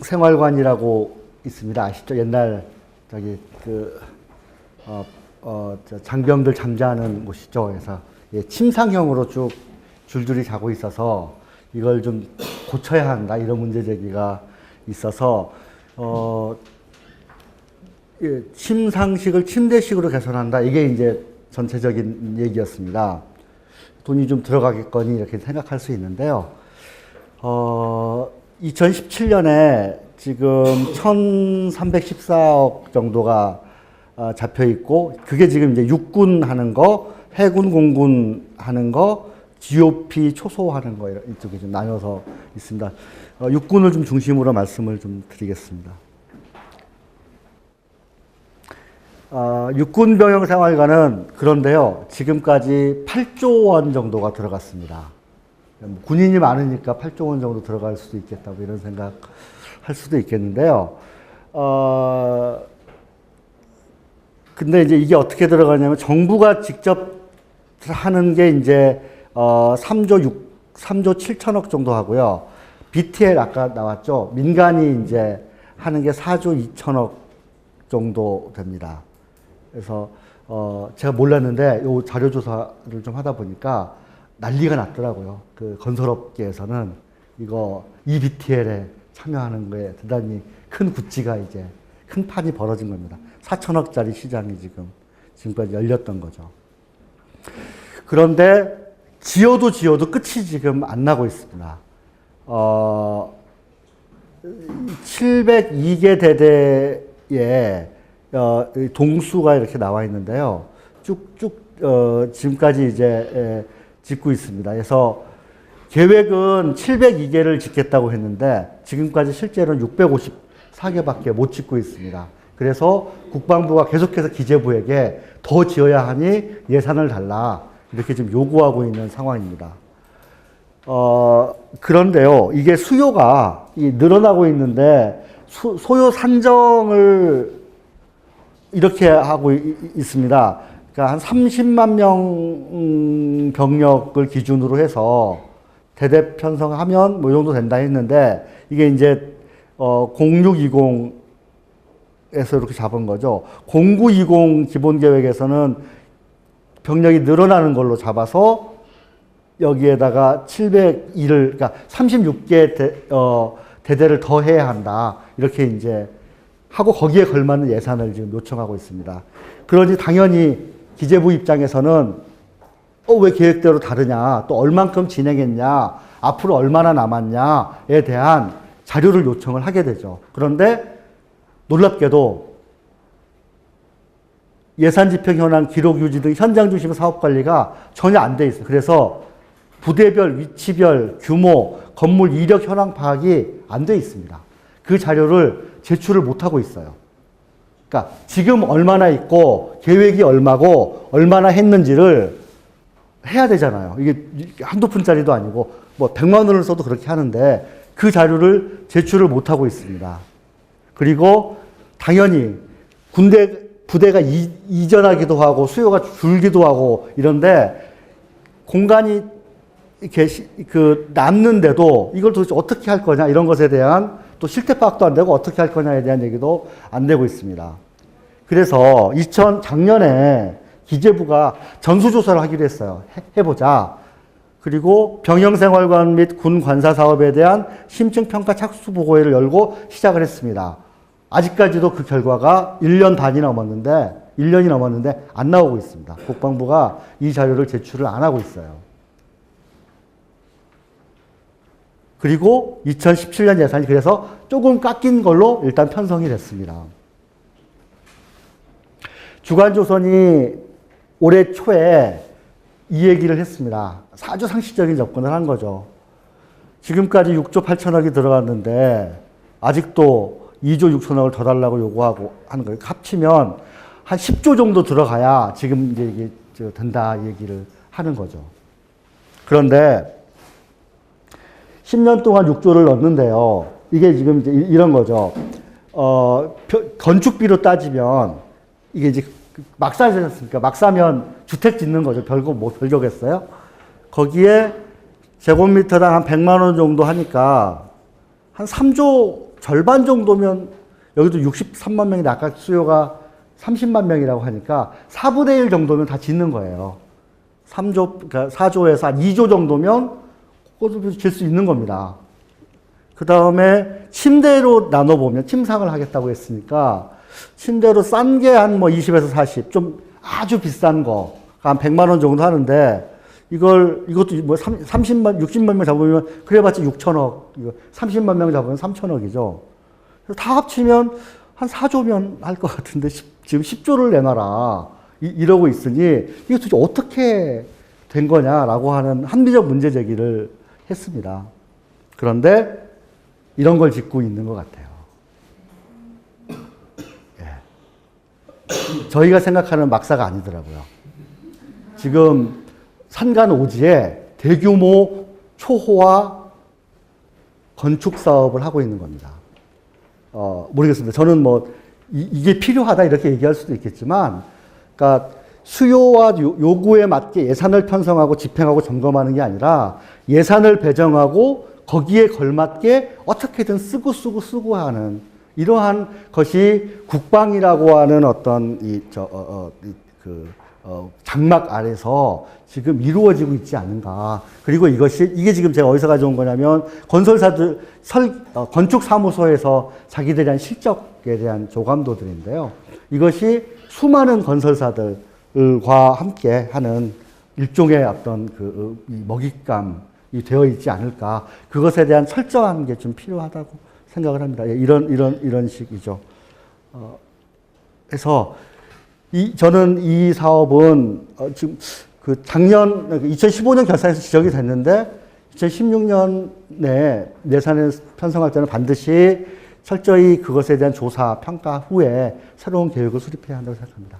병영생활관이라고 있습니다. 아시죠? 옛날 저기 장병들 잠자는 곳이죠. 그래서 침상형으로 쭉 줄줄이 자고 있어서 이걸 좀 고쳐야 한다, 이런 문제 제기가 있어서 침상식을 침대식으로 개선한다, 이게 이제 전체적인 얘기였습니다. 돈이 좀 들어가겠거니 이렇게 생각할 수 있는데요. 2017년에 지금 1314억 정도가 잡혀 있고, 그게 지금 이제 육군 하는 거, 해군 공군 하는 거, GOP 초소 하는 거, 이쪽에 좀 나눠서 있습니다. 육군을 좀 중심으로 말씀을 좀 드리겠습니다. 육군 병영 생활관은 그런데요, 지금까지 8조 원 정도가 들어갔습니다. 군인이 많으니까 8조 원 정도 들어갈 수도 있겠다, 뭐 이런 생각 할 수도 있겠는데요. 근데 이제 이게 어떻게 들어가냐면, 정부가 직접 하는 게 이제 3조 7천억 정도 하고요. BTL 아까 나왔죠. 민간이 이제 하는 게 4조 2천억 정도 됩니다. 그래서 제가 몰랐는데 요 자료 조사를 좀 하다 보니까 난리가 났더라고요. 그 건설업계에서는 이 BTL에 참여하는 거에 대단히 큰 굿즈가 이제 큰 판이 벌어진 겁니다. 4천억짜리 시장이 지금까지 열렸던 거죠. 그런데 지어도 끝이 지금 안 나고 있습니다. 702개 대대에 동수가 이렇게 나와 있는데요. 쭉쭉 지금까지 이제 짓고 있습니다. 그래서 계획은 702개를 짓겠다고 했는데 지금까지 실제로는 654개밖에 못 짓고 있습니다. 그래서 국방부가 계속해서 기재부에게 더 지어야 하니 예산을 달라, 이렇게 지금 요구하고 있는 상황입니다. 그런데요, 이게 수요가 늘어나고 있는데 소요 산정을 이렇게 하고 있습니다. 그러니까 한 30만 명 병력을 기준으로 해서 대대 편성하면 뭐 이 정도 된다 했는데, 이게 이제 0620에서 이렇게 잡은 거죠. 0920 기본 계획에서는 병력이 늘어나는 걸로 잡아서 여기에다가 702를, 그러니까 36개 대대를 더 해야 한다, 이렇게 이제 하고 거기에 걸맞는 예산을 지금 요청하고 있습니다. 그러니 당연히 기재부 입장에서는 왜 계획대로 다르냐, 또 얼만큼 진행했냐, 앞으로 얼마나 남았냐에 대한 자료를 요청을 하게 되죠. 그런데 놀랍게도 예산 집행 현황, 기록 유지 등 현장 중심 사업 관리가 전혀 안 돼 있어요. 그래서 부대별, 위치별, 규모, 건물 이력 현황 파악이 안 돼 있습니다. 그 자료를 제출을 못 하고 있어요. 그러니까 지금 얼마나 있고 계획이 얼마고 얼마나 했는지를 해야 되잖아요. 이게 한두 푼짜리도 아니고 뭐 100만 원을 써도 그렇게 하는데 그 자료를 제출을 못 하고 있습니다. 그리고 당연히 부대가 이전하기도 하고 수요가 줄기도 하고 이런데 공간이 이렇게 남는데도 이걸 도대체 어떻게 할 거냐, 이런 것에 대한 또 실태 파악도 안 되고 어떻게 할 거냐에 대한 얘기도 안 되고 있습니다. 그래서 작년에 기재부가 전수조사를 하기로 했어요. 해보자. 그리고 병영생활관 및 군 관사 사업에 대한 심층평가 착수 보고회를 열고 시작을 했습니다. 아직까지도 그 결과가 1년이 넘었는데 안 나오고 있습니다. 국방부가 이 자료를 제출을 안 하고 있어요. 그리고 2017년 예산이 그래서 조금 깎인 걸로 일단 편성이 됐습니다. 주간조선이 올해 초에 이 얘기를 했습니다. 아주 상식적인 접근을 한 거죠. 지금까지 6조 8천억이 들어갔는데 아직도 2조 6천억을 더 달라고 요구하고 하는 거예요. 합치면 한 10조 정도 들어가야 지금 이제 이게 된다 얘기를 하는 거죠. 그런데 10년 동안 6조를 넣었는데요. 이게 지금 이제 이런 거죠. 건축비로 따지면 이게 이제 막 사지 않습니까? 막 사면 주택 짓는 거죠. 별거겠어요? 거기에 제곱미터당 한 100만 원 정도 하니까 한 3조 절반 정도면 여기도 63만 명인데 아까 수요가 30만 명이라고 하니까 4분의 1 정도면 다 짓는 거예요. 3조, 그러니까 4조에서 한 2조 정도면 꽃을 질 수 있는 겁니다. 그 다음에 침대로 나눠보면 침상을 하겠다고 했으니까 침대로 싼 게 한 뭐 20에서 40, 좀 아주 비싼 거, 한 100만 원 정도 하는데 이것도 뭐 30만, 60만 명 잡으면 그래봤자 6천억, 30만 명 잡으면 3천억이죠. 다 합치면 한 4조면 할 것 같은데 지금 10조를 내놔라 이러고 있으니 이게 도대체 어떻게 된 거냐라고 하는 합리적 문제 제기를 했습니다. 그런데 이런 걸 짚고 있는 것 같아요. 예. 저희가 생각하는 막사가 아니더라고요. 지금 산간 오지에 대규모 초호화 건축 사업을 하고 있는 겁니다. 모르겠습니다. 저는 뭐 이게 필요하다 이렇게 얘기할 수도 있겠지만, 그러니까 수요와 요구에 맞게 예산을 편성하고 집행하고 점검하는 게 아니라 예산을 배정하고 거기에 걸맞게 어떻게든 쓰고 하는 이러한 것이 국방이라고 하는 어떤 장막 아래서 지금 이루어지고 있지 않은가. 그리고 이게 지금 제가 어디서 가져온 거냐면 건설사들, 건축사무소에서 자기들에 대한 실적에 대한 조감도들인데요. 이것이 수많은 건설사들과 함께 하는 일종의 어떤 먹잇감이 되어 있지 않을까. 그것에 대한 철저한 게 좀 필요하다고 생각을 합니다. 이런 식이죠. 그래서 저는 이 사업은 지금 작년 2015년 결산에서 지적이 됐는데 2016년에 예산을 편성할 때는 반드시 철저히 그것에 대한 조사, 평가 후에 새로운 계획을 수립해야 한다고 생각합니다.